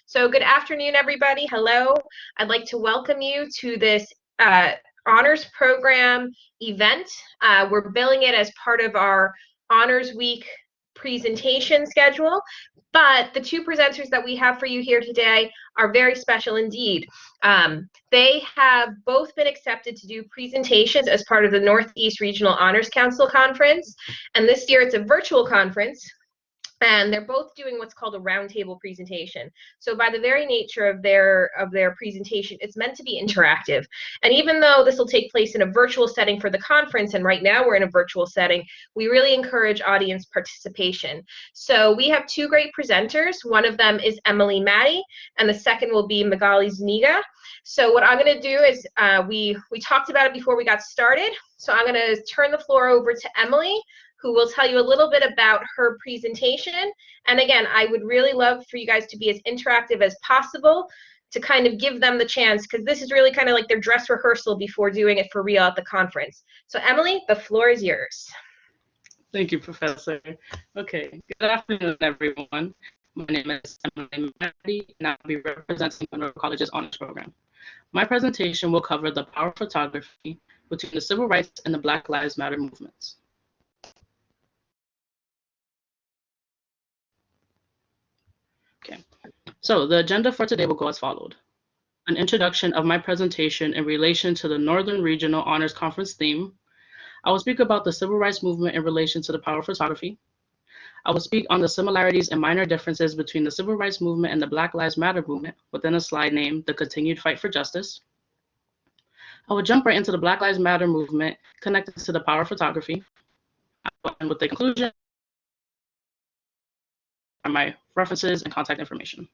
So good afternoon, everybody. Hello. I'd like to welcome you to this honors program event. We're billing it as part of our Honors Week presentation schedule, but the two presenters that we have for you here today are very special indeed. They have both been accepted to do presentations as part of the Northeast Regional Honors Council Conference, and this year it's a virtual conference. And they're both doing what's called a roundtable presentation. So by the very nature of their presentation, it's meant to be interactive. And even though this will take place in a virtual setting for the conference, and right now we're in a virtual setting, we really encourage audience participation. So we have two great presenters. One of them is Mattey, and the second will be Magali Zuniga. So what I'm going to do is, we talked about it before we got started. So I'm going to turn the floor over to Emily, who will tell you a little bit about her presentation. And again, I would really love for you guys to be as interactive as possible to kind of give them the chance, because this is really kind of like their dress rehearsal before doing it for real at the conference. So Emily, the floor is yours. Thank you, Professor. Okay, good afternoon, everyone. My name is Emily Mattey, and I'll be representing Monroe College's honors program. My presentation will cover the power of photography between the civil rights and the Black Lives Matter movements. Okay, so the agenda for today will go as followed. An introduction of my presentation in relation to the Northern Regional Honors Conference theme. I will speak about the civil rights movement in relation to the power of photography. I will speak on the similarities and minor differences between the civil rights movement and the Black Lives Matter movement within a slide named The Continued Fight for Justice. I will jump right into the Black Lives Matter movement connected to the power of photography. I will end with the conclusion and my references and contact information.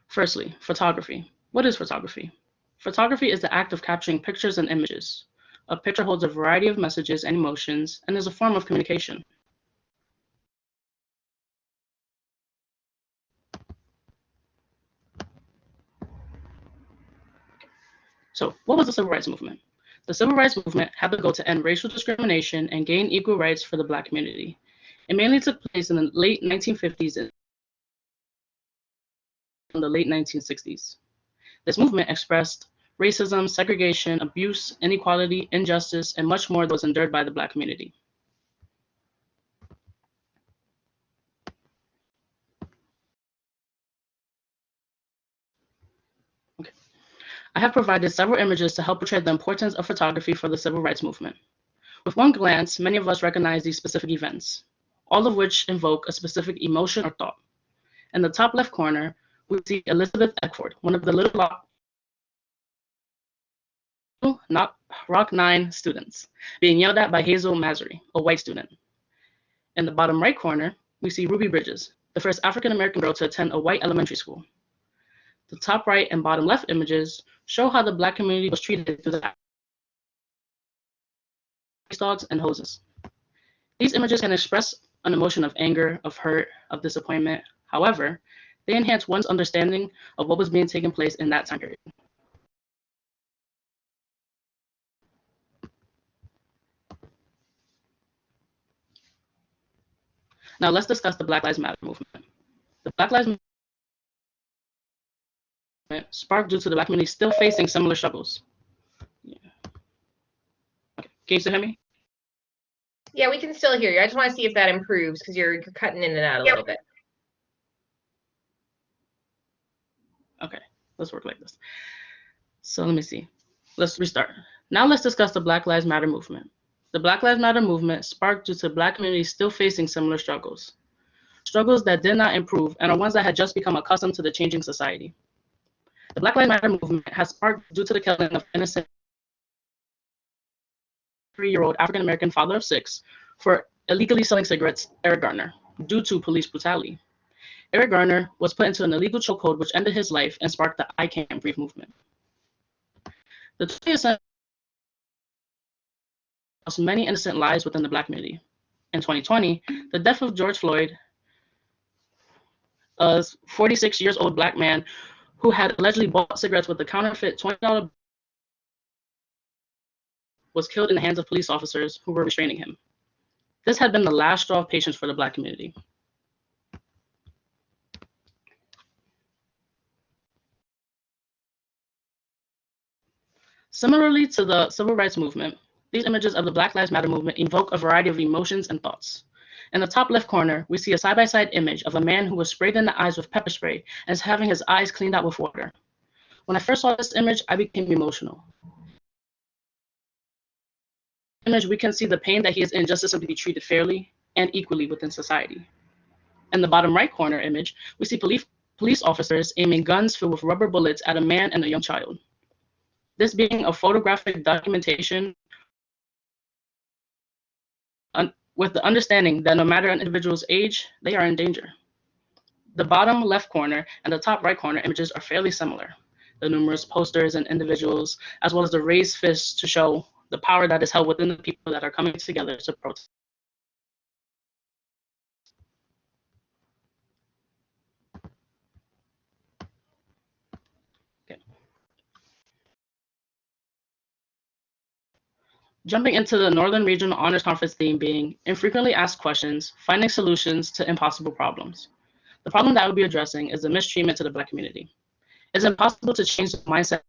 Firstly, photography. What is photography? Photography is the act of capturing pictures and images. A picture holds a variety of messages and emotions and is a form of communication. So, what was the civil rights movement? The civil rights movement had the goal to end racial discrimination and gain equal rights for the Black community. It mainly took place in the late 1950s and the late 1960s. This movement expressed racism, segregation, abuse, inequality, injustice, and much more that was endured by the Black community. Okay. I have provided several images to help portray the importance of photography for the civil rights movement. With one glance, many of us recognize these specific events, all of which invoke a specific emotion or thought. In the top left corner, we see Elizabeth Eckford, one of the Little Rock 9 students, being yelled at by Hazel Masry, a white student. In the bottom right corner, we see Ruby Bridges, the first African-American girl to attend a white elementary school. The top right and bottom left images show how the Black community was treated through the dogs and hoses. These images can express an emotion of anger, of hurt, of disappointment. However, they enhance one's understanding of what was being taken place in that time period. Now let's discuss the Black Lives Matter movement. The Black Lives Matter movement sparked due to the Black community still facing similar struggles. Yeah. Okay. Can you still hear me? Yeah, we can still hear you. I just want to see if that improves because you're cutting in and out a little bit. Okay, let's work like this. So let me see. Let's restart. Now let's discuss the Black Lives Matter movement. The Black Lives Matter movement sparked due to Black communities still facing similar struggles. Struggles that did not improve and are ones that had just become accustomed to the changing society. The Black Lives Matter movement has sparked due to the killing of innocent 3-year-old African-American father of 6 for illegally selling cigarettes, Eric Garner, due to police brutality. Eric Garner was put into an illegal chokehold which ended his life and sparked the I Can't Breathe movement. The 20th century lost many innocent lives within the Black community. In 2020, the death of George Floyd, a 46-year-old Black man who had allegedly bought cigarettes with a counterfeit $20 was killed in the hands of police officers who were restraining him. This had been the last straw of patience for the Black community. Similarly to the civil rights movement, these images of the Black Lives Matter movement evoke a variety of emotions and thoughts. In the top left corner, we see a side-by-side image of a man who was sprayed in the eyes with pepper spray and is having his eyes cleaned out with water. When I first saw this image, I became emotional. In the image, we can see the pain that he is in just to simply be treated fairly and equally within society. In the bottom right corner image, we see police officers aiming guns filled with rubber bullets at a man and a young child. This being a photographic documentation with the understanding that no matter an individual's age, they are in danger. The bottom left corner and the top right corner images are fairly similar. The numerous posters and individuals, as well as the raised fists to show the power that is held within the people that are coming together to protest. Okay. Jumping into the Northern Regional Honors Conference theme being infrequently asked questions, finding solutions to impossible problems. The problem that I will be addressing is the mistreatment to the Black community. It's impossible to change the mindset of a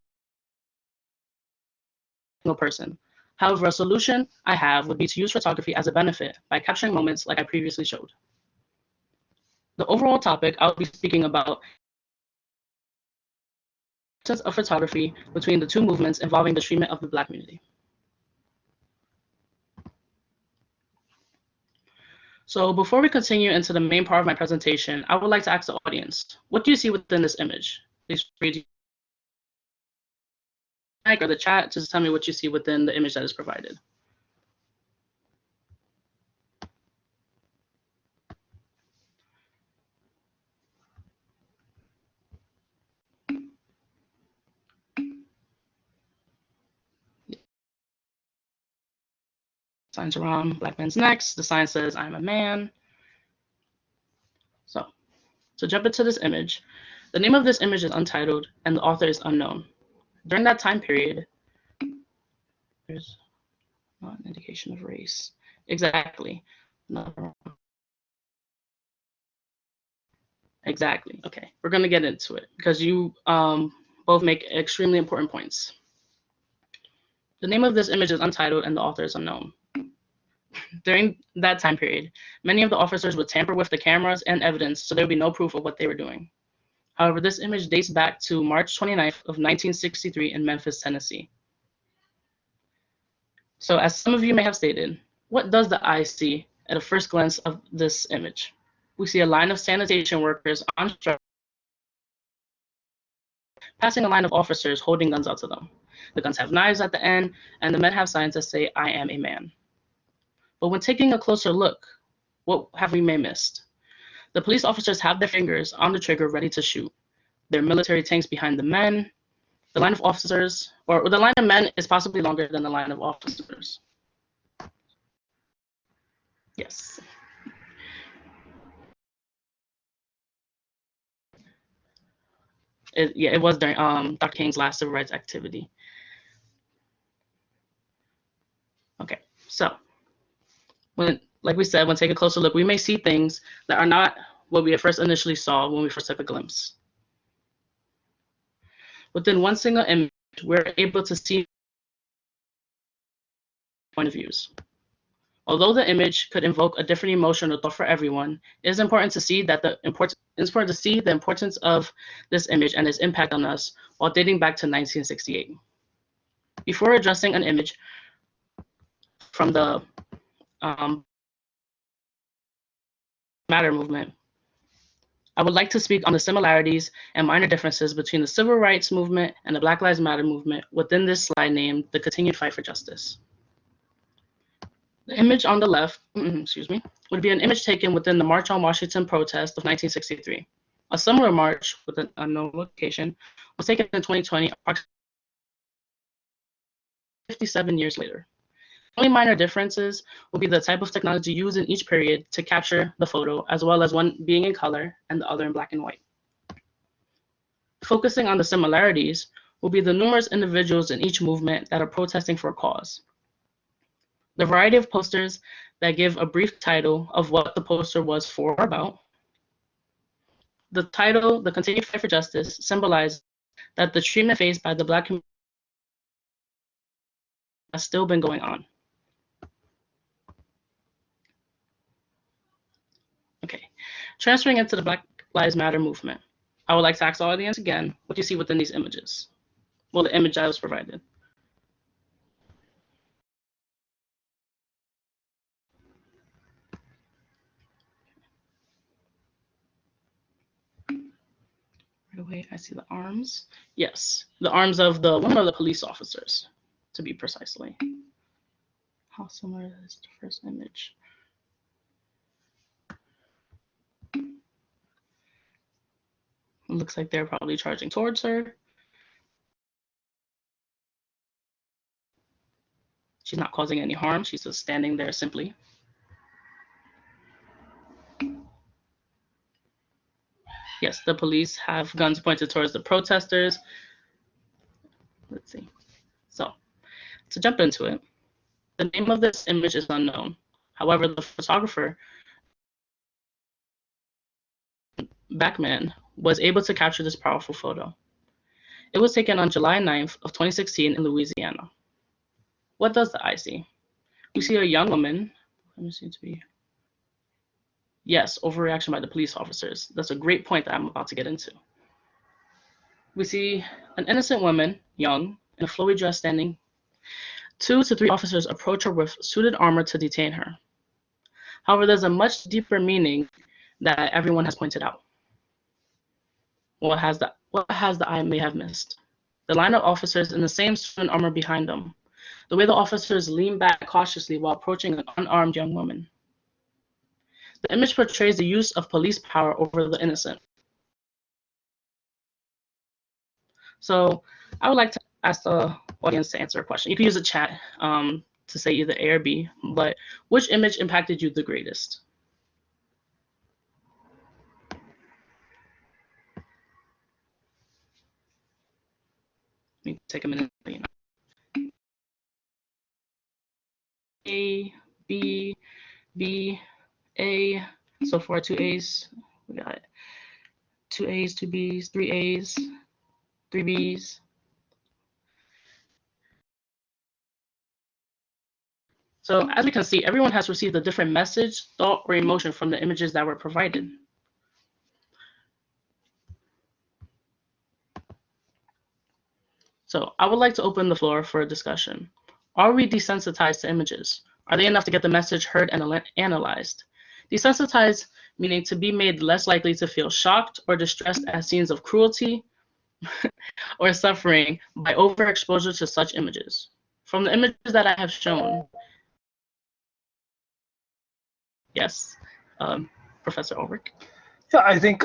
single person. However, a solution I have would be to use photography as a benefit by capturing moments like I previously showed. The overall topic I'll be speaking about is the importance of photography between the two movements involving the treatment of the Black community. So before we continue into the main part of my presentation, I would like to ask the audience, what do you see within this image? Please read or the chat to tell me what you see within the image that is provided. Signs around Black men's necks. The sign says, I'm a man. So to jump into this image, the name of this image is untitled and the author is unknown. During that time period, there's not an indication of race. Exactly. No. Exactly. Okay, we're going to get into it because you both make extremely important points. The name of this image is untitled and the author is unknown. During that time period, many of the officers would tamper with the cameras and evidence so there would be no proof of what they were doing. However, this image dates back to March 29th of 1963 in Memphis, Tennessee. So as some of you may have stated, what does the eye see at a first glance of this image? We see a line of sanitation workers on strike, passing a line of officers holding guns out to them. The guns have knives at the end, and the men have signs that say, I am a man. But when taking a closer look, what have we missed? The police officers have their fingers on the trigger ready to shoot. There are military tanks behind the men. The line of officers, or the line of men is possibly longer than the line of officers. Yes. It was during Dr. King's last civil rights activity. Okay, so like we said, when taking a closer look, we may see things that are not what we at first initially saw when we first took a glimpse. Within one single image, we're able to see point of views. Although the image could invoke a different emotion or thought for everyone, it is important to see the importance of this image and its impact on us while dating back to 1968. Before addressing an image from the Matter movement, I would like to speak on the similarities and minor differences between the civil rights movement and the Black Lives Matter movement within this slide named The Continued Fight for Justice. The image on the left, would be an image taken within the March on Washington protest of 1963. A similar march with an unknown location was taken in 2020, approximately 57 years later. The only minor differences will be the type of technology used in each period to capture the photo, as well as one being in color and the other in black and white. Focusing on the similarities will be the numerous individuals in each movement that are protesting for a cause. The variety of posters that give a brief title of what the poster was for or about. The title, The Continued Fight for Justice, symbolizes that the treatment faced by the Black community has still been going on. Okay, transferring into the Black Lives Matter movement. I would like to ask the audience again, what do you see within these images? Well, the image I was provided. Right away, I see the arms. Yes, the arms of one of the police officers, to be precisely. How similar is the first image? It looks like they're probably charging towards her. She's not causing any harm. She's just standing there simply. Yes, the police have guns pointed towards the protesters. Let's see. So, to jump into it, the name of this image is unknown. However, the photographer, Backman, was able to capture this powerful photo. It was taken on July 9th of 2016 in Louisiana. What does the eye see? We see a young woman. Let me see to be. Yes, overreaction by the police officers. That's a great point that I'm about to get into. We see an innocent woman, young, in a flowy dress standing. 2 to 3 officers approach her with suited armor to detain her. However, there's a much deeper meaning that everyone has pointed out. What has the eye may have missed? The line of officers in the same suit and armor behind them. The way the officers lean back cautiously while approaching an unarmed young woman. The image portrays the use of police power over the innocent. So I would like to ask the audience to answer a question. You can use the chat to say either A or B, but which image impacted you the greatest? Let me take a minute. A, B, B, A. So far, 2 A's. We got 2 A's, 2 B's, 3 A's, 3 B's. So as we can see, everyone has received a different message, thought, or emotion from the images that were provided. So I would like to open the floor for a discussion. Are we desensitized to images? Are they enough to get the message heard and analyzed? Desensitized meaning to be made less likely to feel shocked or distressed at scenes of cruelty or suffering by overexposure to such images. From the images that I have shown, yes, Professor Ulrich. Yeah, I think,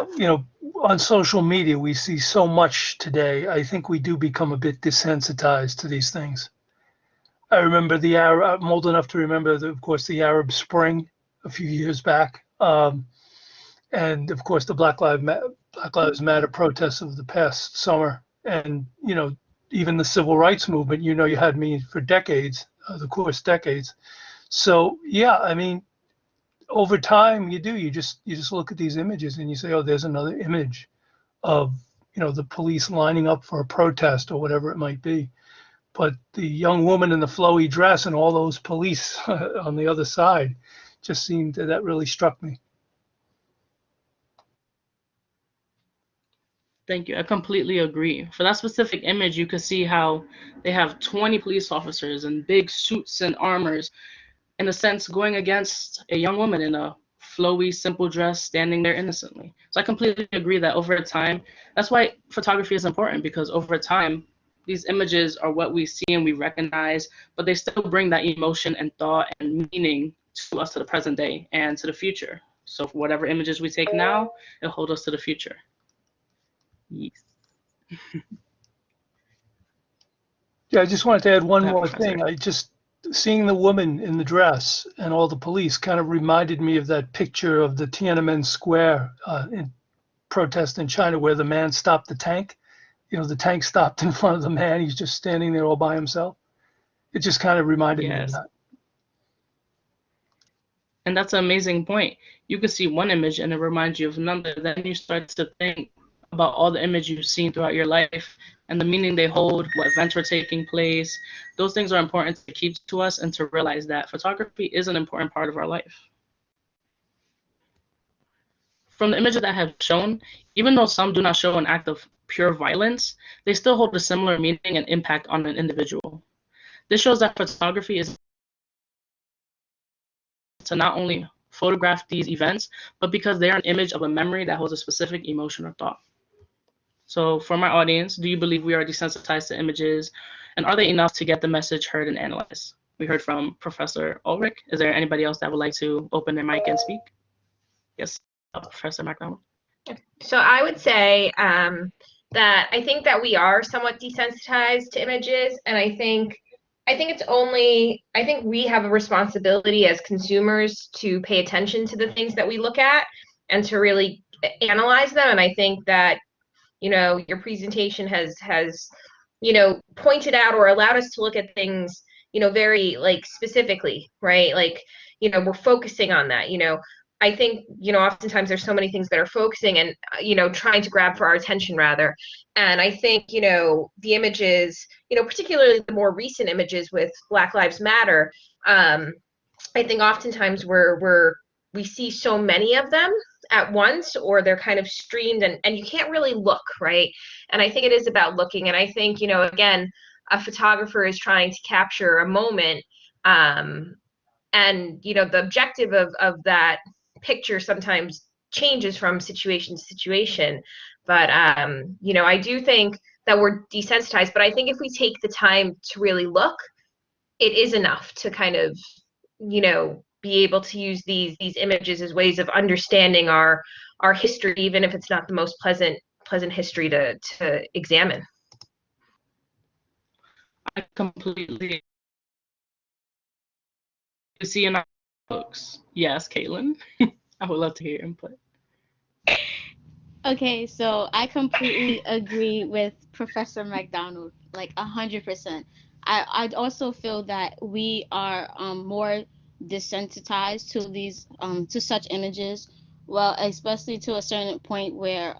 on social media, we see so much today. I think we do become a bit desensitized to these things. I remember I'm old enough to remember, of course, the Arab Spring a few years back. And of course, the Black Lives Matter protests of the past summer. And, even the civil rights movement, you had me for decades, decades. So, yeah, I mean, over time, you just look at these images and you say, oh, there's another image of, the police lining up for a protest or whatever it might be. But the young woman in the flowy dress and all those police on the other side just that really struck me. Thank you. I completely agree. For that specific image, you can see how they have 20 police officers in big suits and armors, in a sense, going against a young woman in a flowy, simple dress, standing there innocently. So I completely agree that over time, that's why photography is important, because over time, these images are what we see and we recognize, but they still bring that emotion and thought and meaning to us, to the present day and to the future. So for whatever images we take now, it'll hold us to the future. Yes. Yeah, I just wanted to add one more thing. Seeing the woman in the dress and all the police kind of reminded me of that picture of the Tiananmen Square in protest in China where the man stopped the tank. The tank stopped in front of the man. He's just standing there all by himself. It just kind of reminded me of that. And that's an amazing point. You can see one image and it reminds you of another. Then you start to think about all the images you've seen throughout your life. and the meaning they hold, what events were taking place. Those things are important to keep to us and to realize that photography is an important part of our life. From the images that I have shown, even though some do not show an act of pure violence, they still hold a similar meaning and impact on an individual. This shows that photography is to not only photograph these events, but because they are an image of a memory that holds a specific emotion or thought. So for my audience, do you believe we are desensitized to images, and are they enough to get the message heard and analyzed? We heard from Professor Ulrich. Is there anybody else that would like to open their mic and speak? Yes, Professor McDonald. So I would say that I think that we are somewhat desensitized to images, and I think we have a responsibility as consumers to pay attention to the things that we look at and to really analyze them. And I think that, your presentation has pointed out or allowed us to look at things, very like specifically, right? Like, we're focusing on that. I think, oftentimes there's so many things that are focusing and, trying to grab for our attention rather. And I think, the images, particularly the more recent images with Black Lives Matter, I think oftentimes we see so many of them at once, or they're kind of streamed and you can't really look, right? And I think it is about looking. And I think, again, a photographer is trying to capture a moment, and, the objective of that picture sometimes changes from situation to situation. But, I do think that we're desensitized, but I think if we take the time to really look, it is enough to kind of, be able to use these images as ways of understanding our history, even if it's not the most pleasant history to examine. I completely see in our books. Yes, Caitlin. I would love to hear your input. Okay, so I completely agree with Professor McDonald, like 100%. I'd also feel that we are more desensitized to these to such images, well, especially to a certain point where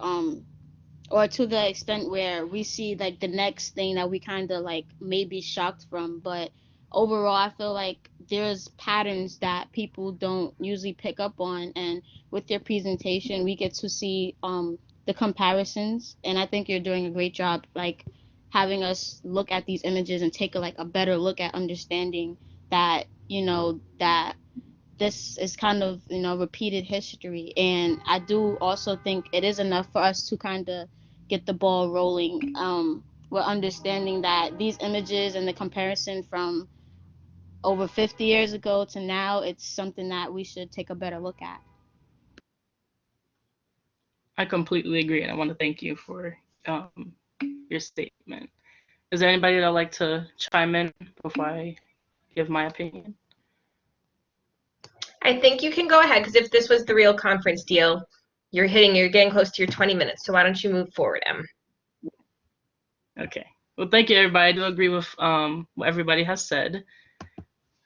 or to the extent where we see like the next thing that we kind of like may be shocked from. But overall, I feel like there's patterns that people don't usually pick up on, and with your presentation we get to see the comparisons, and I think you're doing a great job like having us look at these images and take a better look at understanding that that this is kind of repeated history. And I do also think it is enough for us to kind of get the ball rolling. We're understanding that these images and the comparison from over 50 years ago to now, it's something that we should take a better look at. I completely agree, and I want to thank you for your statement. Is there anybody that would like to chime in before I give my opinion? I think you can go ahead, because if this was the real conference deal, you're getting close to your 20 minutes. So why don't you move forward, Em? Okay. Well, thank you, everybody. I do agree with what everybody has said.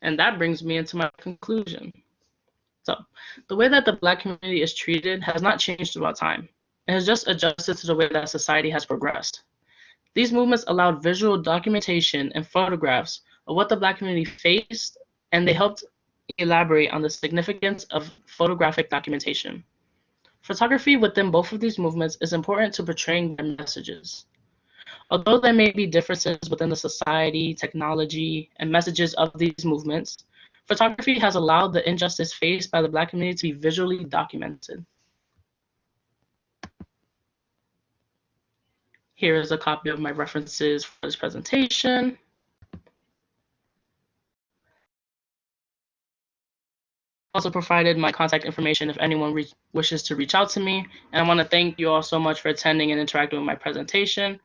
And that brings me into my conclusion. So the way that the Black community is treated has not changed throughout time. It has just adjusted to the way that society has progressed. These movements allowed visual documentation and photographs of what the Black community faced, and they helped elaborate on the significance of photographic documentation. Photography within both of these movements is important to portraying their messages. Although there may be differences within the society, technology, and messages of these movements, photography has allowed the injustice faced by the Black community to be visually documented. Here is a copy of my references for this presentation. Also provided my contact information if anyone wishes to reach out to me. And I want to thank you all so much for attending and interacting with my presentation.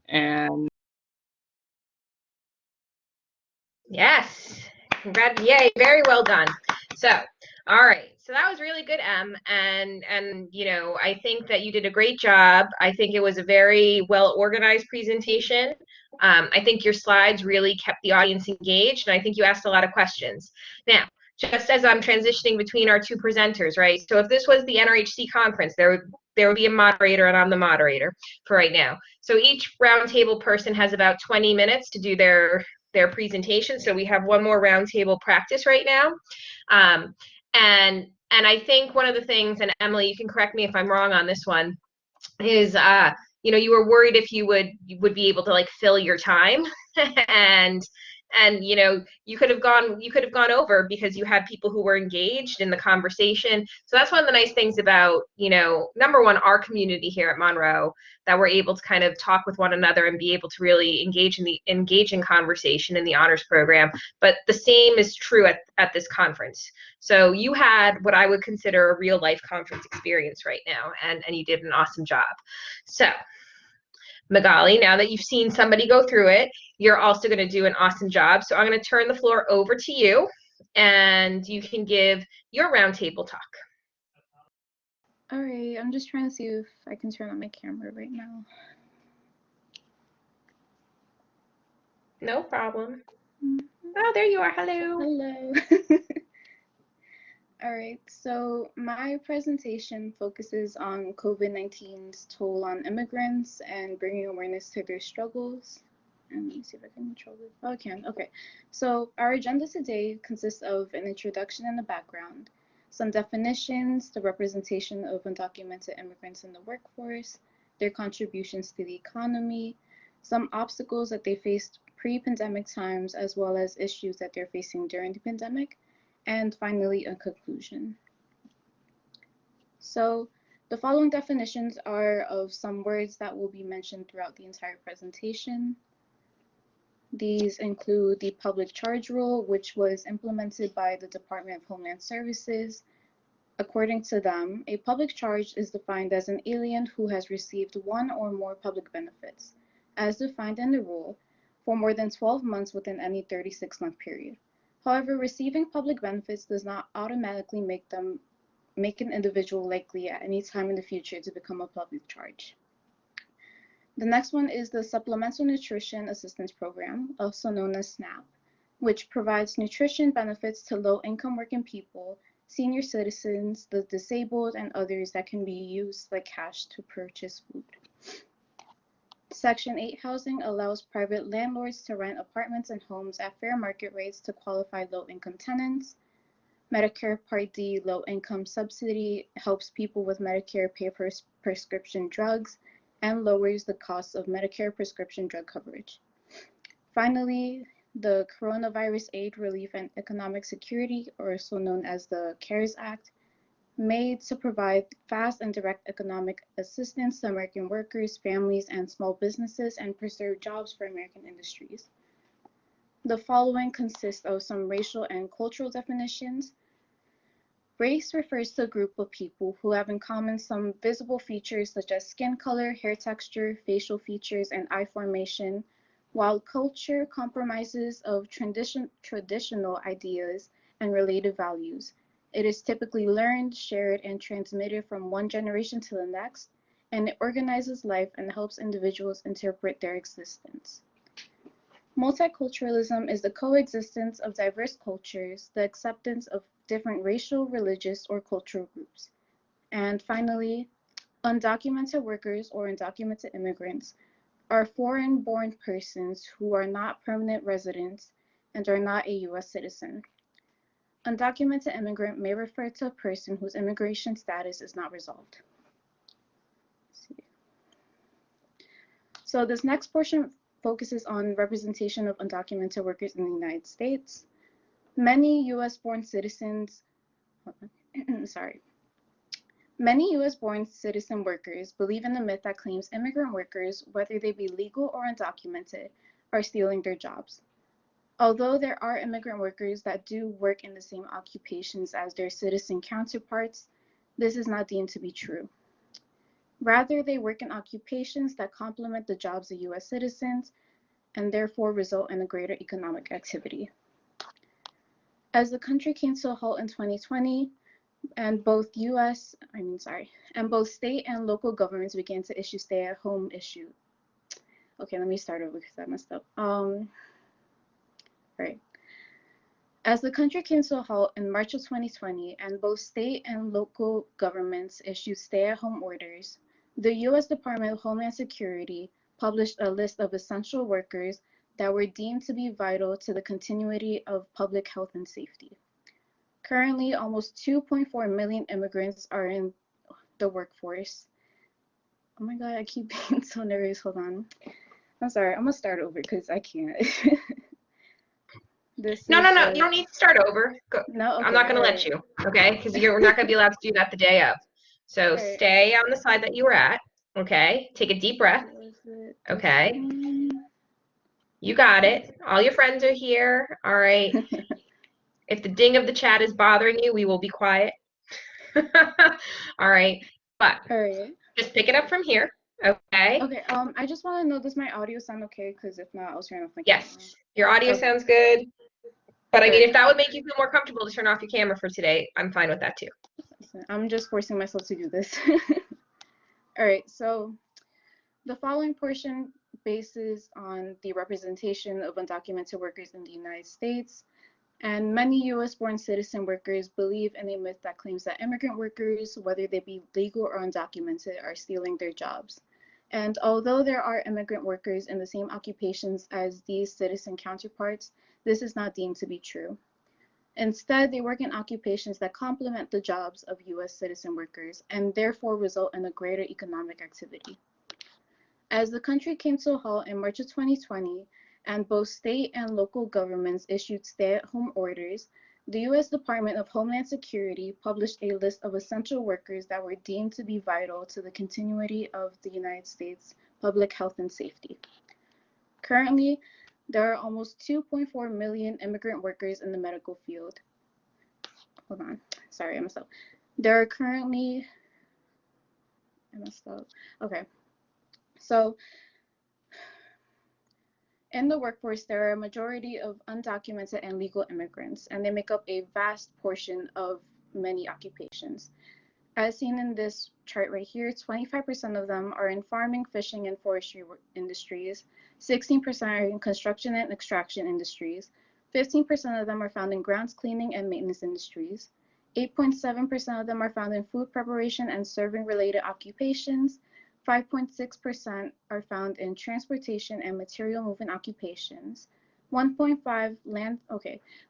And Yes, congrats! Yay, very well done. So, all right. So that was really good, Em, and I think that you did a great job. I think it was a very well organized presentation. I think your slides really kept the audience engaged, and I think you asked a lot of questions. Now, just as I'm transitioning between our two presenters, right? So if this was the NRHC conference, there would there will be a moderator, and I'm the moderator for right now. So each roundtable person has about 20 minutes to do their presentation. So we have one more roundtable practice right now. And I think one of the things, and Emily, you can correct me if I'm wrong on this one, is you were worried if you would be able to like fill your time and you could have gone over because you had people who were engaged in the conversation. So that's one of the nice things about, number one, our community here at Monroe, that we're able to kind of talk with one another and be able to really engage in conversation in the honors program. But the same is true at this conference. So you had what I would consider a real life conference experience right now, and you did an awesome job. So Magali, now that you've seen somebody go through it, you're also going to do an awesome job. So I'm going to turn the floor over to you, and you can give your roundtable talk. All right, I'm just trying to see if I can turn on my camera right now. No problem. Oh, there you are. Hello. Hello. All right, so my presentation focuses on COVID-19's toll on immigrants and bringing awareness to their struggles. And let me see if I can control it. Oh, I can. Okay. So our agenda today consists of an introduction and a background, some definitions, the representation of undocumented immigrants in the workforce, their contributions to the economy, some obstacles that they faced pre-pandemic times, as well as issues that they're facing during the pandemic, and finally a conclusion. So the following definitions are of some words that will be mentioned throughout the entire presentation. These include the public charge rule, which was implemented by the Department of Homeland Services. According to them, a public charge is defined as an alien who has received one or more public benefits, as defined in the rule, for more than 12 months within any 36-month period. However, receiving public benefits does not automatically make an individual likely at any time in the future to become a public charge. The next one is the Supplemental Nutrition Assistance Program, also known as SNAP, which provides nutrition benefits to low-income working people, senior citizens, the disabled, and others that can be used like cash to purchase food. Section 8 housing allows private landlords to rent apartments and homes at fair market rates to qualified low-income tenants. Medicare Part D low-income subsidy helps people with Medicare pay for prescription drugs and lowers the cost of Medicare prescription drug coverage. Finally, the Coronavirus Aid, Relief, and Economic Security, or also known as the CARES Act, made to provide fast and direct economic assistance to American workers, families, and small businesses, and preserve jobs for American industries. The following consists of some racial and cultural definitions. Race refers to a group of people who have in common some visible features such as skin color, hair texture, facial features, and eye formation, while culture comprises of traditional ideas and related values. It is typically learned, shared, and transmitted from one generation to the next, and it organizes life and helps individuals interpret their existence. Multiculturalism is the coexistence of diverse cultures, the acceptance of different racial, religious, or cultural groups. And finally, undocumented workers or undocumented immigrants are foreign-born persons who are not permanent residents and are not a U.S. citizen. Undocumented immigrant may refer to a person whose immigration status is not resolved. So this next portion focuses on representation of undocumented workers in the United States. Many U.S.-born citizens, Many U.S.-born citizen workers believe in the myth that claims immigrant workers, whether they be legal or undocumented, are stealing their jobs. Although there are immigrant workers that do work in the same occupations as their citizen counterparts, this is not deemed to be true. Rather, they work in occupations that complement the jobs of U.S. citizens and therefore result in a greater economic activity. As the country came to a halt in 2020, and both state and local governments began to issue stay-at-home issue. Okay, let me start over because I messed up. Right. As the country came to a halt in March of 2020 and both state and local governments issued stay-at-home orders, the U.S. Department of Homeland Security published a list of essential workers that were deemed to be vital to the continuity of public health and safety. Currently, almost 2.4 million immigrants are in the workforce. Oh my God, I keep being so nervous. Hold on. I'm sorry. I'm going to start over because I can't. No. You don't need to start over. No, okay, I'm not going to let you, okay? Because you're not going to be allowed to do that the day of. So right. Stay on the slide that you were at, okay? Take a deep breath, okay? You got it. All your friends are here, all right? If the ding of the chat is bothering you, we will be quiet. All right, but All right. just pick it up from here, okay? Okay. I just want to know, does my audio sound okay? Because if not, I'll turn off my camera. Yes, your audio Okay. sounds good. But I mean, Alright. if that would make you feel more comfortable to turn off your camera for today, I'm fine with that too. I'm just forcing myself to do this. All right, so the following portion bases on the representation of undocumented workers in the United States, and many US-born citizen workers believe in a myth that claims that immigrant workers, whether they be legal or undocumented, are stealing their jobs. And although there are immigrant workers in the same occupations as these citizen counterparts, this is not deemed to be true. Instead, they work in occupations that complement the jobs of US citizen workers and therefore result in a greater economic activity. As the country came to a halt in March of 2020, and both state and local governments issued stay-at-home orders, the US Department of Homeland Security published a list of essential workers that were deemed to be vital to the continuity of the United States public health and safety. Currently, there are almost 2.4 million immigrant workers in the medical field. Hold on. Sorry, I messed up. There are currently, I messed up. Okay. So in the workforce, there are a majority of undocumented and legal immigrants, and they make up a vast portion of many occupations. As seen in this chart right here, 25% of them are in farming, fishing, and forestry industries, 16% are in construction and extraction industries, 15% of them are found in grounds cleaning and maintenance industries, 8.7% of them are found in food preparation and serving related occupations, 5.6% are found in transportation and material movement occupations, 1.5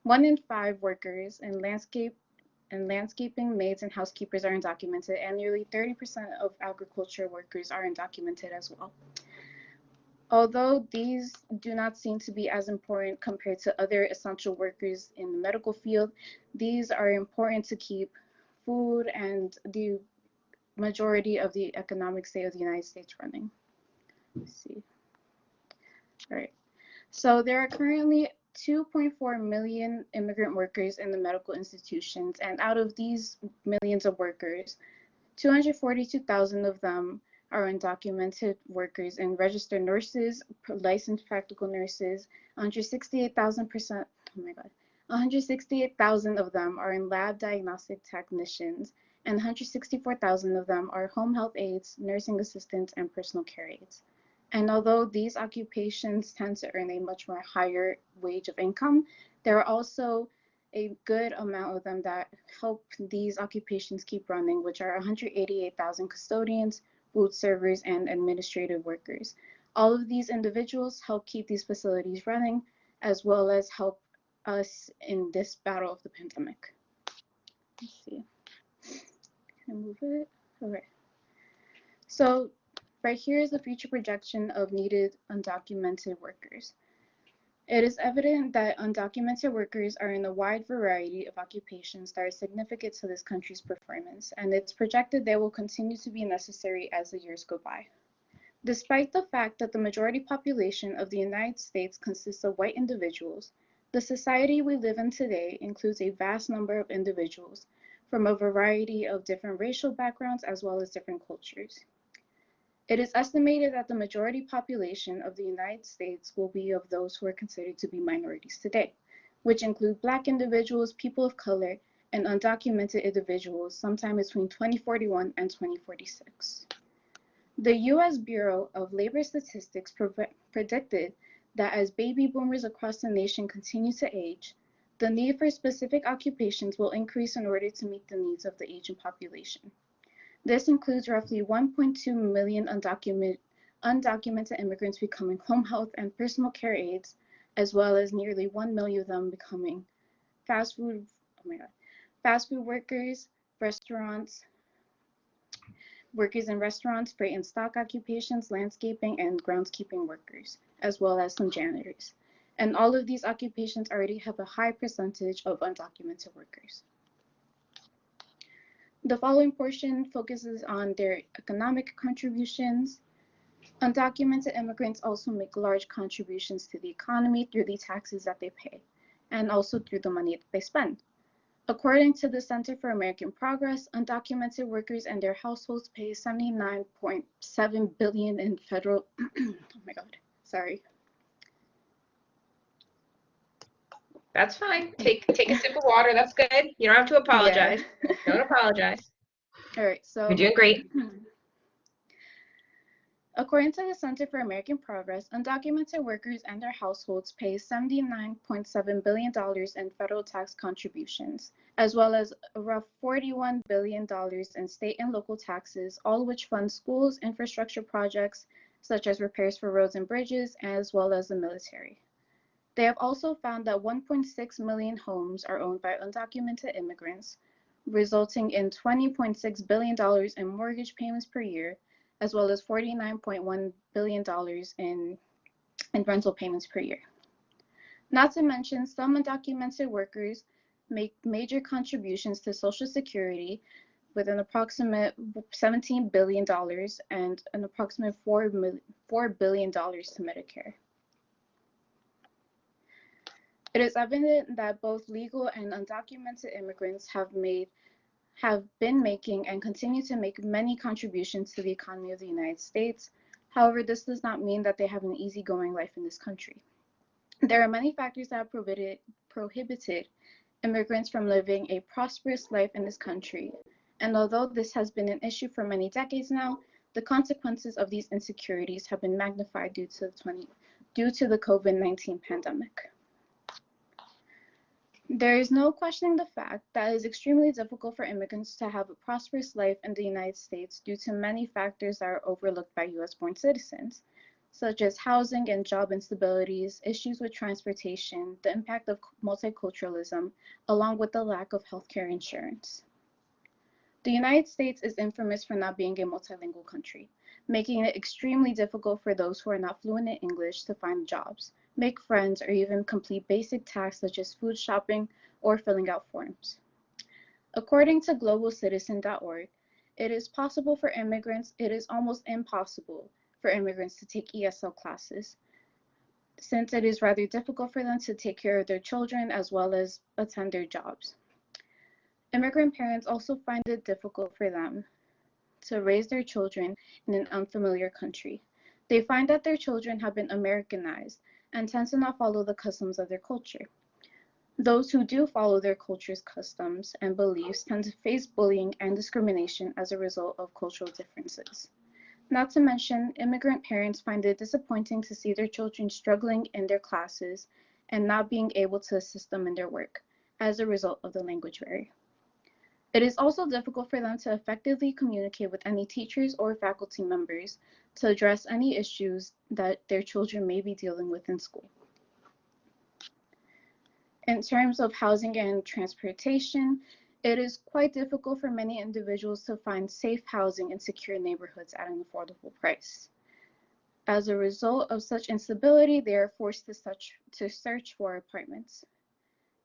1 in 5 workers in landscaping, maids, and housekeepers are undocumented, and nearly 30% of agriculture workers are undocumented as well. Although these do not seem to be as important compared to other essential workers in the medical field, these are important to keep food and the majority of the economic state of the United States running. Let's see. All right. So there are currently 2.4 million immigrant workers in the medical institutions, and out of these millions of workers, 242,000 of them are undocumented workers and registered nurses, licensed practical nurses. 168,000 of them are in lab diagnostic technicians, and 164,000 of them are home health aides, nursing assistants, and personal care aides. And although these occupations tend to earn a much more higher wage of income, there are also a good amount of them that help these occupations keep running, which are 188,000 custodians, food servers, and administrative workers. All of these individuals help keep these facilities running, as well as help us in this battle of the pandemic. Let's see. Can I move it? Okay. So right here is the future projection of needed undocumented workers. It is evident that undocumented workers are in a wide variety of occupations that are significant to this country's performance, and it's projected they will continue to be necessary as the years go by. Despite the fact that the majority population of the United States consists of white individuals, the society we live in today includes a vast number of individuals from a variety of different racial backgrounds as well as different cultures. It is estimated that the majority population of the United States will be of those who are considered to be minorities today, which include Black individuals, people of color, and undocumented individuals sometime between 2041 and 2046. The U.S. Bureau of Labor Statistics predicted that as baby boomers across the nation continue to age, The need for specific occupations will increase in order to meet the needs of the aging population. This includes roughly 1.2 million undocumented immigrants becoming home health and personal care aides, as well as nearly 1 million of them becoming fast food workers, workers in restaurants, freight and stock occupations, landscaping, and groundskeeping workers, as well as some janitors. And all of these occupations already have a high percentage of undocumented workers. The following portion focuses on their economic contributions. Undocumented immigrants also make large contributions to the economy through the taxes that they pay, and also through the money that they spend. According to the Center for American Progress, undocumented workers and their households pay $79.7 billion in federal, oh my God, sorry. That's fine. Take a sip of water. That's good. You don't have to apologize. Yeah. Don't apologize. All right, so You're doing great. according to the Center for American Progress, undocumented workers and their households pay $79.7 billion in federal tax contributions, as well as a rough $41 billion in state and local taxes, all of which fund schools, infrastructure projects, such as repairs for roads and bridges, as well as the military. They have also found that 1.6 million homes are owned by undocumented immigrants, resulting in $20.6 billion in mortgage payments per year, as well as $49.1 billion in rental payments per year. Not to mention, some undocumented workers make major contributions to Social Security with an approximate $17 billion and an approximate $4 billion to Medicare. It is evident that both legal and undocumented immigrants have been making and continue to make many contributions to the economy of the United States. However, this does not mean that they have an easygoing life in this country. There are many factors that have prohibited immigrants from living a prosperous life in this country. And although this has been an issue for many decades now, the consequences of these insecurities have been magnified due to the COVID-19 pandemic. There is no questioning the fact that it is extremely difficult for immigrants to have a prosperous life in the United States due to many factors that are overlooked by US-born citizens, such as housing and job instabilities, issues with transportation, the impact of multiculturalism, along with the lack of healthcare insurance. The United States is infamous for not being a multilingual country, making it extremely difficult for those who are not fluent in English to find jobs, make friends, or even complete basic tasks such as food shopping or filling out forms. According to globalcitizen.org, it is almost impossible for immigrants to take ESL classes, since it is rather difficult for them to take care of their children as well as attend their jobs. Immigrant parents also find it difficult for them to raise their children in an unfamiliar country. They find that their children have been Americanized and tend to not follow the customs of their culture. Those who do follow their culture's customs and beliefs tend to face bullying and discrimination as a result of cultural differences. Not to mention, immigrant parents find it disappointing to see their children struggling in their classes and not being able to assist them in their work as a result of the language barrier. It is also difficult for them to effectively communicate with any teachers or faculty members to address any issues that their children may be dealing with in school. In terms of housing and transportation, it is quite difficult for many individuals to find safe housing in secure neighborhoods at an affordable price. As a result of such instability, they are forced to search for apartments.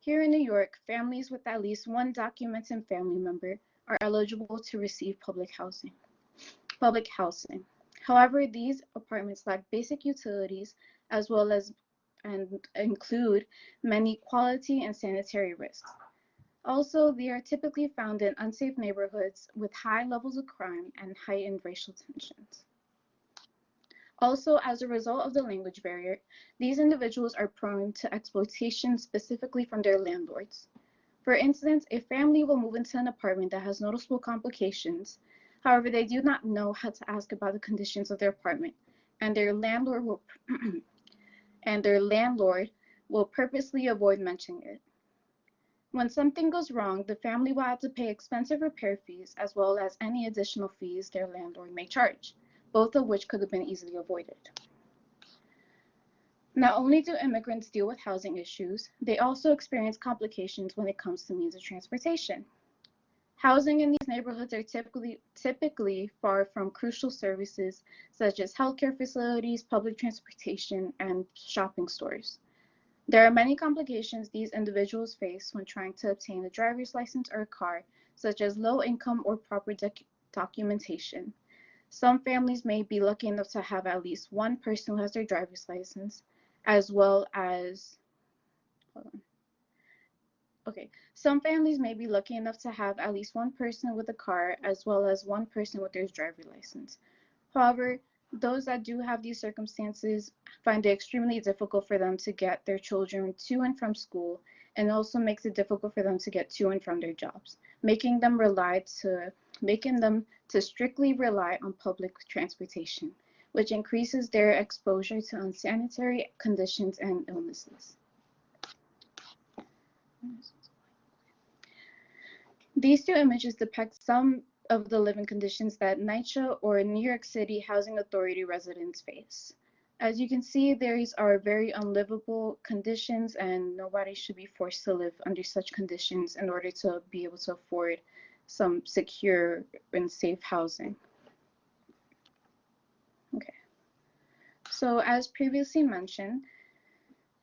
Here in New York, families with at least one documented family member are eligible to receive public housing. However, these apartments lack basic utilities as well as and include many quality and sanitary risks. Also, they are typically found in unsafe neighborhoods with high levels of crime and heightened racial tensions. Also, as a result of the language barrier, these individuals are prone to exploitation specifically from their landlords. For instance, a family will move into an apartment that has noticeable complications. However, they do not know how to ask about the conditions of their apartment, and their landlord will purposely avoid mentioning it. When something goes wrong, the family will have to pay expensive repair fees as well as any additional fees their landlord may charge, both of which could have been easily avoided. Not only do immigrants deal with housing issues, they also experience complications when it comes to means of transportation. Housing in these neighborhoods are typically far from crucial services such as healthcare facilities, public transportation, and shopping stores. There are many complications these individuals face when trying to obtain a driver's license or a car, such as low income or proper documentation. Some families may be lucky enough to have at least one person who has their driver's license, as well as, hold on. Okay, some families may be lucky enough to have at least one person with a car, as well as one person with their driver's license. However, those that do have these circumstances find it extremely difficult for them to get their children to and from school, and also makes it difficult for them to get to and from their jobs, making them to strictly rely on public transportation, which increases their exposure to unsanitary conditions and illnesses. These two images depict some of the living conditions that NYCHA or New York City Housing Authority residents face. As you can see, these are very unlivable conditions, and nobody should be forced to live under such conditions in order to be able to afford some secure and safe housing. Okay, so as previously mentioned,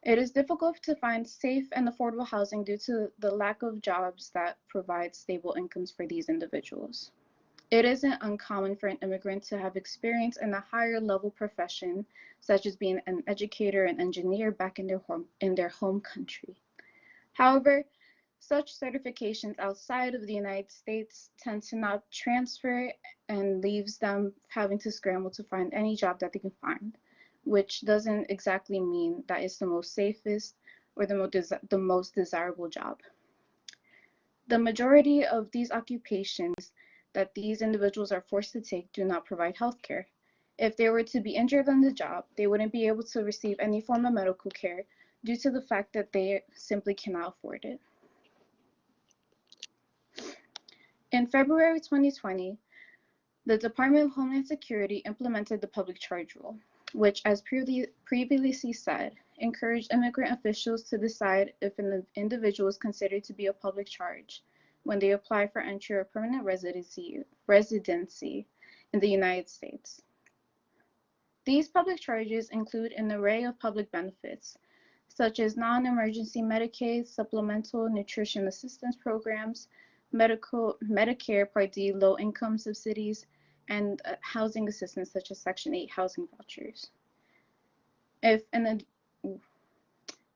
it is difficult to find safe and affordable housing due to the lack of jobs that provide stable incomes for these individuals. It isn't uncommon for an immigrant to have experience in a higher level profession, such as being an educator and engineer back in their home country. However, such certifications outside of the United States tend to not transfer and leaves them having to scramble to find any job that they can find, which doesn't exactly mean that it's the most safest or the most desirable job. The majority of these occupations that these individuals are forced to take do not provide health care. If they were to be injured on the job, they wouldn't be able to receive any form of medical care due to the fact that they simply cannot afford it. In February 2020, the Department of Homeland Security implemented the public charge rule, which, as previously said, encouraged immigrant officials to decide if an individual is considered to be a public charge when they apply for entry or permanent residency in the United States. These public charges include an array of public benefits, such as non-emergency Medicaid, supplemental nutrition assistance programs, Medicare Part D low-income subsidies, and housing assistance such as Section 8 housing vouchers. If an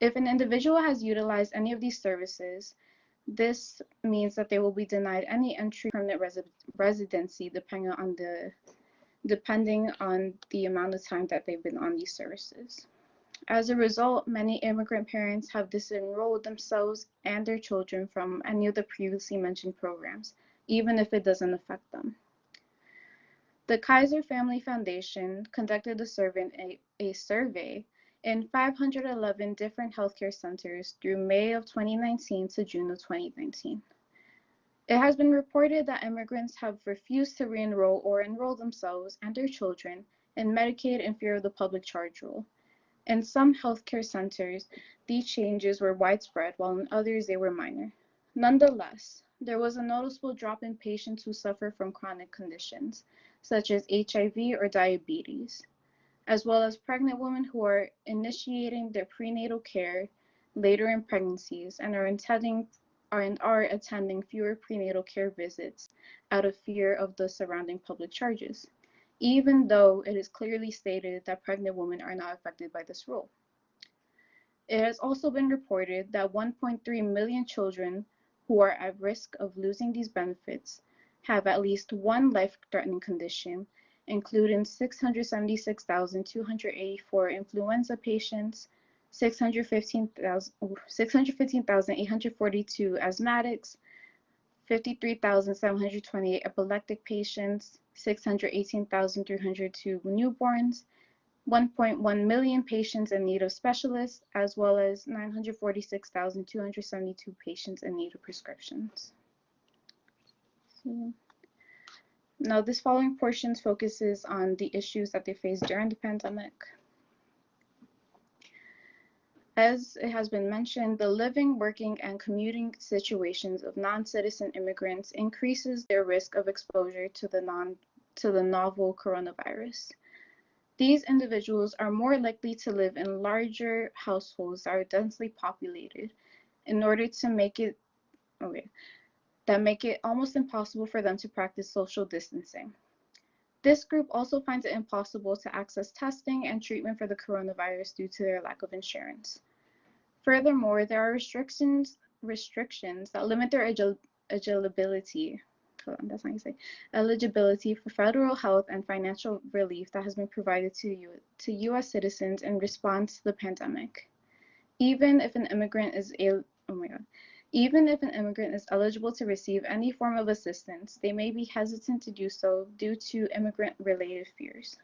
individual has utilized any of these services, this means that they will be denied any entry permanent residency depending on the amount of time that they've been on these services. As a result, many immigrant parents have disenrolled themselves and their children from any of the previously mentioned programs, even if it doesn't affect them. The Kaiser Family Foundation conducted a survey in 511 different healthcare centers through May of 2019 to June of 2019. It has been reported that immigrants have refused to re-enroll or enroll themselves and their children in Medicaid in fear of the public charge rule. In some healthcare centers, these changes were widespread, while in others they were minor. Nonetheless, there was a noticeable drop in patients who suffer from chronic conditions, such as HIV or diabetes, as well as pregnant women who are initiating their prenatal care later in pregnancies and are attending fewer prenatal care visits out of fear of the surrounding public charges, even though it is clearly stated that pregnant women are not affected by this rule. It has also been reported that 1.3 million children who are at risk of losing these benefits have at least one life-threatening condition, including 676,284 influenza patients, 615,842 asthmatics, 53,728 epileptic patients, 618,302 newborns, 1.1 million patients in need of specialists, as well as 946,272 patients in need of prescriptions. Now, this following portion focuses on the issues that they faced during the pandemic. As it has been mentioned, the living, working, and commuting situations of non-citizen immigrants increases their risk of exposure to the novel coronavirus. These individuals are more likely to live in larger households that are densely populated in order to make it almost impossible for them to practice social distancing. This group also finds it impossible to access testing and treatment for the coronavirus due to their lack of insurance. Furthermore, there are restrictions that limit their eligibility for federal health and financial relief that has been provided to U.S. citizens in response to the pandemic. Even if an immigrant is eligible to receive any form of assistance, they may be hesitant to do so due to immigrant-related fears.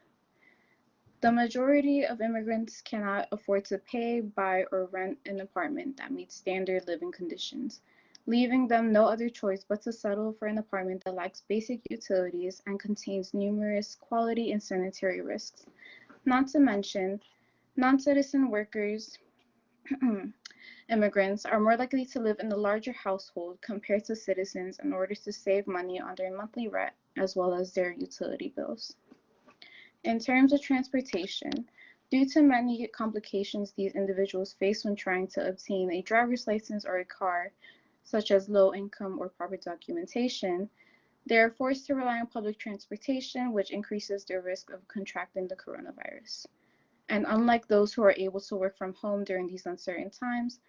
The majority of immigrants cannot afford to pay, buy, or rent an apartment that meets standard living conditions, leaving them no other choice but to settle for an apartment that lacks basic utilities and contains numerous quality and sanitary risks. Not to mention, non-citizen workers, immigrants, are more likely to live in a larger household compared to citizens in order to save money on their monthly rent as well as their utility bills. In terms of transportation, due to many complications these individuals face when trying to obtain a driver's license or a car, such as low income or proper documentation, they are forced to rely on public transportation, which increases their risk of contracting the coronavirus. And unlike those who are able to work from home during these uncertain times,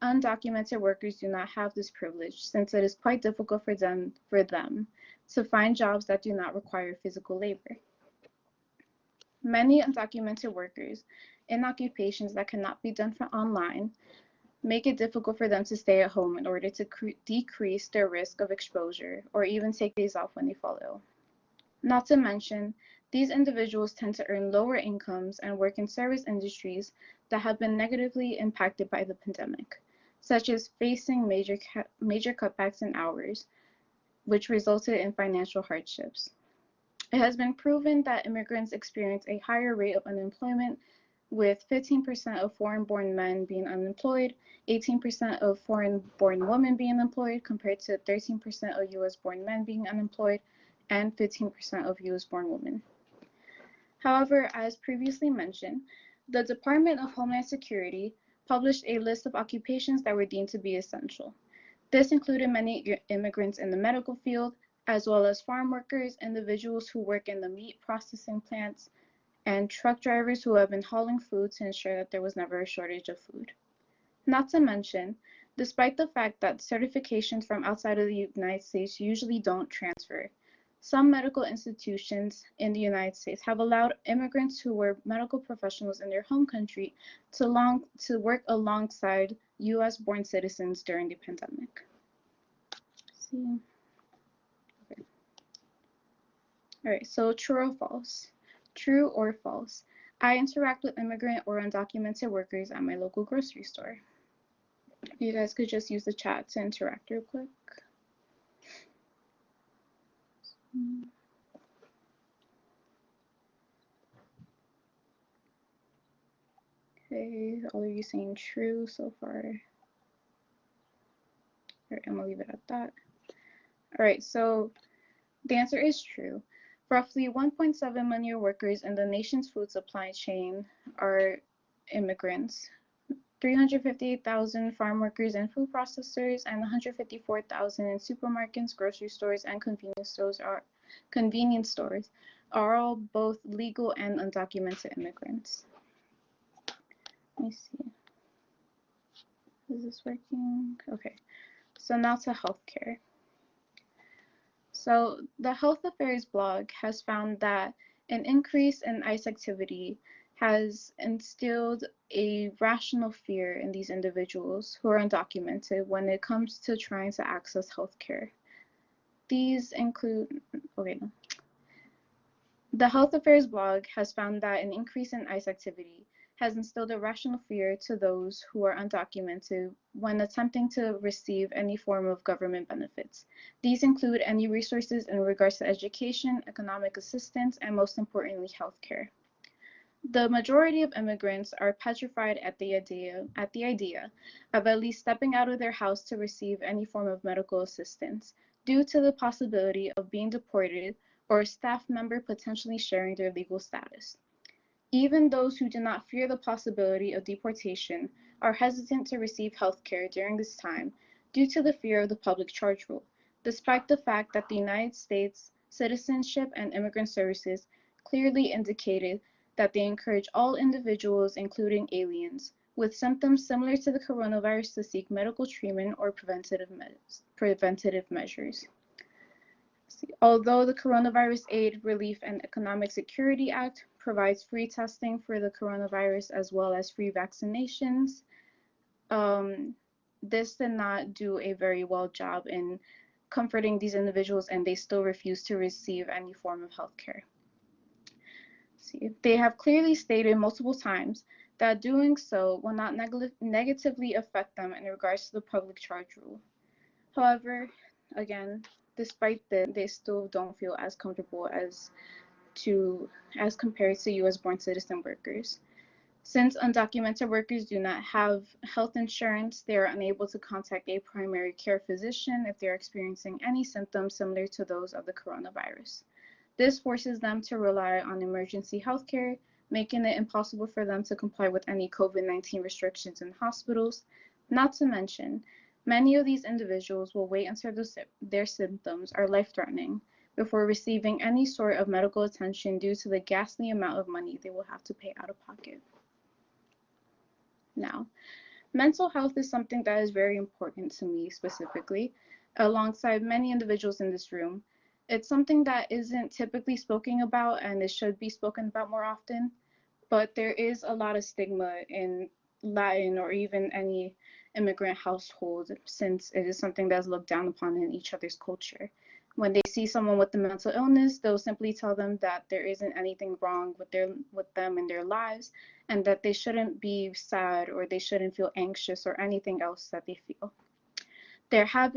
undocumented workers do not have this privilege, since it is quite difficult for them to find jobs that do not require physical labor. Many undocumented workers in occupations that cannot be done from online make it difficult for them to stay at home in order to decrease their risk of exposure or even take days off when they fall ill. Not to mention, these individuals tend to earn lower incomes and work in service industries that have been negatively impacted by the pandemic, such as facing major cutbacks in hours, which resulted in financial hardships. It has been proven that immigrants experience a higher rate of unemployment, with 15% of foreign-born men being unemployed, 18% of foreign-born women being employed, compared to 13% of U.S.-born men being unemployed, and 15% of U.S.-born women. However, as previously mentioned, the Department of Homeland Security published a list of occupations that were deemed to be essential. This included many immigrants in the medical field, as well as farm workers, individuals who work in the meat processing plants, and truck drivers who have been hauling food to ensure that there was never a shortage of food. Not to mention, despite the fact that certifications from outside of the United States usually don't transfer, some medical institutions in the United States have allowed immigrants who were medical professionals in their home country to work alongside U.S.-born citizens during the pandemic. Let's see. Okay. All right, so true or false? True or false? I interact with immigrant or undocumented workers at my local grocery store. You guys could just use the chat to interact real quick. Okay, all of you saying true so far. All right, I'm gonna leave it at that. All right, so the answer is true. Roughly 1.7 million workers in the nation's food supply chain are immigrants. 358,000 farm workers and food processors, and 154,000 in supermarkets, grocery stores, and convenience stores are all both legal and undocumented immigrants. Let me see. Is this working? Okay. So now to healthcare. So the Health Affairs blog has found that an increase in ICE activity has instilled a rational fear in these individuals who are undocumented when it comes to trying to access healthcare. These include, The Health Affairs blog has found that an increase in ICE activity has instilled a rational fear to those who are undocumented when attempting to receive any form of government benefits. These include any resources in regards to education, economic assistance, and most importantly, healthcare. The majority of immigrants are petrified at the idea of at least stepping out of their house to receive any form of medical assistance due to the possibility of being deported or a staff member potentially sharing their legal status. Even those who do not fear the possibility of deportation are hesitant to receive health care during this time due to the fear of the public charge rule, despite the fact that the United States Citizenship and Immigrant Services clearly indicated that they encourage all individuals, including aliens, with symptoms similar to the coronavirus to seek medical treatment or preventative measures. Although the Coronavirus Aid, Relief, and Economic Security Act provides free testing for the coronavirus as well as free vaccinations, this did not do a very well job in comforting these individuals, and they still refuse to receive any form of health care. They have clearly stated multiple times that doing so will not negatively affect them in regards to the public charge rule. However, again, despite that, they still don't feel as comfortable as compared to U.S.-born citizen workers. Since undocumented workers do not have health insurance, they are unable to contact a primary care physician if they are experiencing any symptoms similar to those of the coronavirus. This forces them to rely on emergency health care, making it impossible for them to comply with any COVID-19 restrictions in hospitals. Not to mention, many of these individuals will wait until their symptoms are life-threatening before receiving any sort of medical attention due to the ghastly amount of money they will have to pay out of pocket. Now, mental health is something that is very important to me specifically, alongside many individuals in this room. It's something that isn't typically spoken about, and it should be spoken about more often, but there is a lot of stigma in Latin or even any immigrant household, since it is something that's looked down upon in each other's culture. When they see someone with a mental illness, they'll simply tell them that there isn't anything wrong with them in their lives, and that they shouldn't be sad or they shouldn't feel anxious or anything else that they feel. There has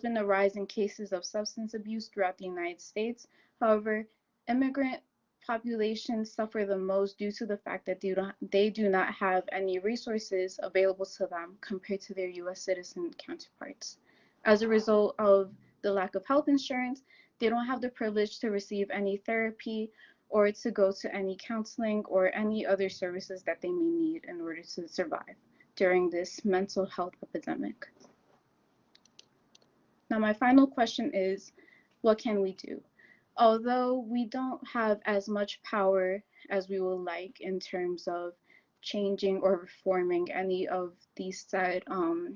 been a rise in cases of substance abuse throughout the United States. However, immigrant populations suffer the most due to the fact that they do not have any resources available to them compared to their U.S. citizen counterparts. As a result of the lack of health insurance, they don't have the privilege to receive any therapy or to go to any counseling or any other services that they may need in order to survive during this mental health epidemic. Now, my final question is, what can we do? Although we don't have as much power as we would like in terms of changing or reforming any of these said, oh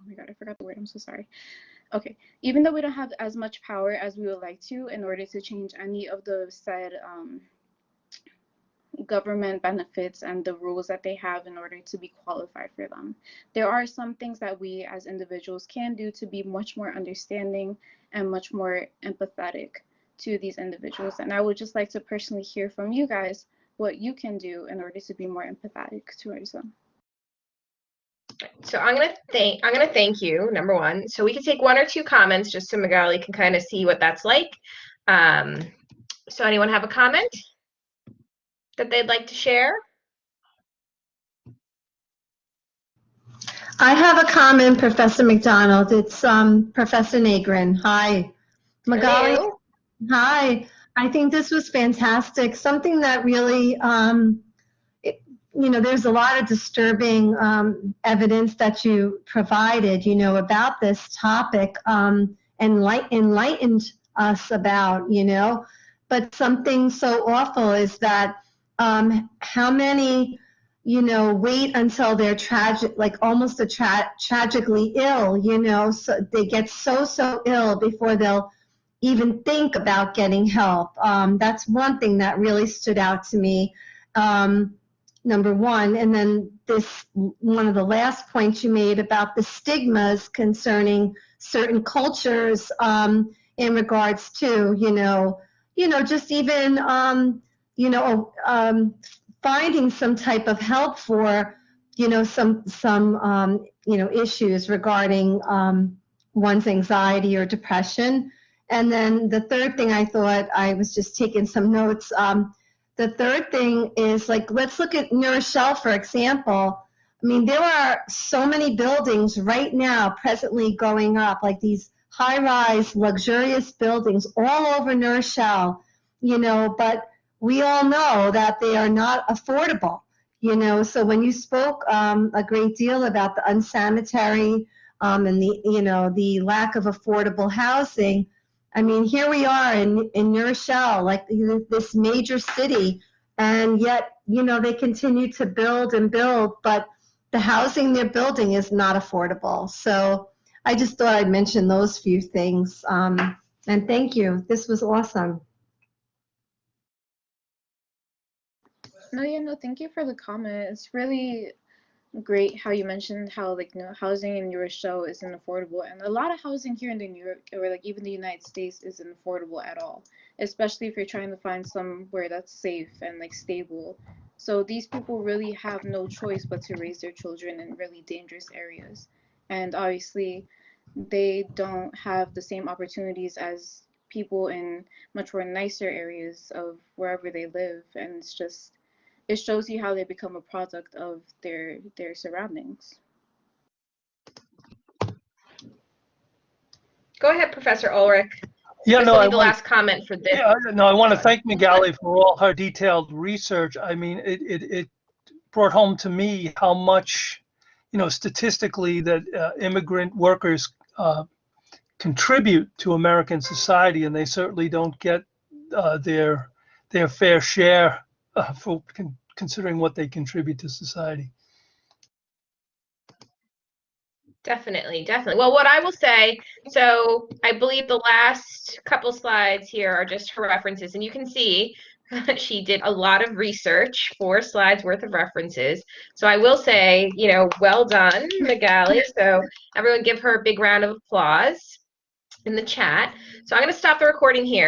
my God, I forgot the word, I'm so sorry. Okay, even though we don't have as much power as we would like to in order to change any of the said government benefits and the rules that they have in order to be qualified for them, there are some things that we as individuals can do to be much more understanding and much more empathetic to these individuals. And I would just like to personally hear from you guys what you can do in order to be more empathetic towards them. So I'm gonna thank you, number one. So we can take one or two comments just so Magali can kind of see what that's like. So anyone have a comment that they'd like to share? I have a comment, Professor McDonald. It's Professor Negrin. Hi. Magali. Hello. Hi. I think this was fantastic. Something that really, there's a lot of disturbing evidence that you provided, about this topic, enlightened us about, but something so awful is that how many, wait until they're tragic, like almost tragically ill, so they get so ill before they'll even think about getting help. That's one thing that really stood out to me, number one. And then one of the last points you made about the stigmas concerning certain cultures, in regards to, just even, finding some type of help for, some issues regarding one's anxiety or depression. And then the third thing, I thought, I was just taking some notes. The third thing is, like, let's look at New Rochelle, for example. I mean, there are so many buildings right now presently going up, like these high-rise, luxurious buildings all over New Rochelle, but we all know that they are not affordable, So when you spoke a great deal about the unsanitary and the lack of affordable housing, I mean, here we are in New Rochelle, like this major city, and yet, they continue to build and build, but the housing they're building is not affordable. So I just thought I'd mention those few things. And thank you. This was awesome. No, thank you for the comment. It's really great how you mentioned how, like, housing in New Rochelle isn't affordable, and a lot of housing here in the New York, or like even the United States, isn't affordable at all, especially if you're trying to find somewhere that's safe and like stable. So these people really have no choice but to raise their children in really dangerous areas, and obviously they don't have the same opportunities as people in much more nicer areas of wherever they live, and it shows you how they become a product of their surroundings. Go ahead, Professor Ulrich. Yeah, This no, will be I the want. last comment for this. Yeah, no, I want to thank Magali for all her detailed research. I mean, it brought home to me how much, statistically, that immigrant workers contribute to American society, and they certainly don't get their fair share for considering what they contribute to society. Definitely. Well, what I will say, so I believe the last couple slides here are just her references, and you can see she did a lot of research, 4 slides worth of references. So I will say, well done, Magali. So everyone give her a big round of applause in the chat. So I'm going to stop the recording here.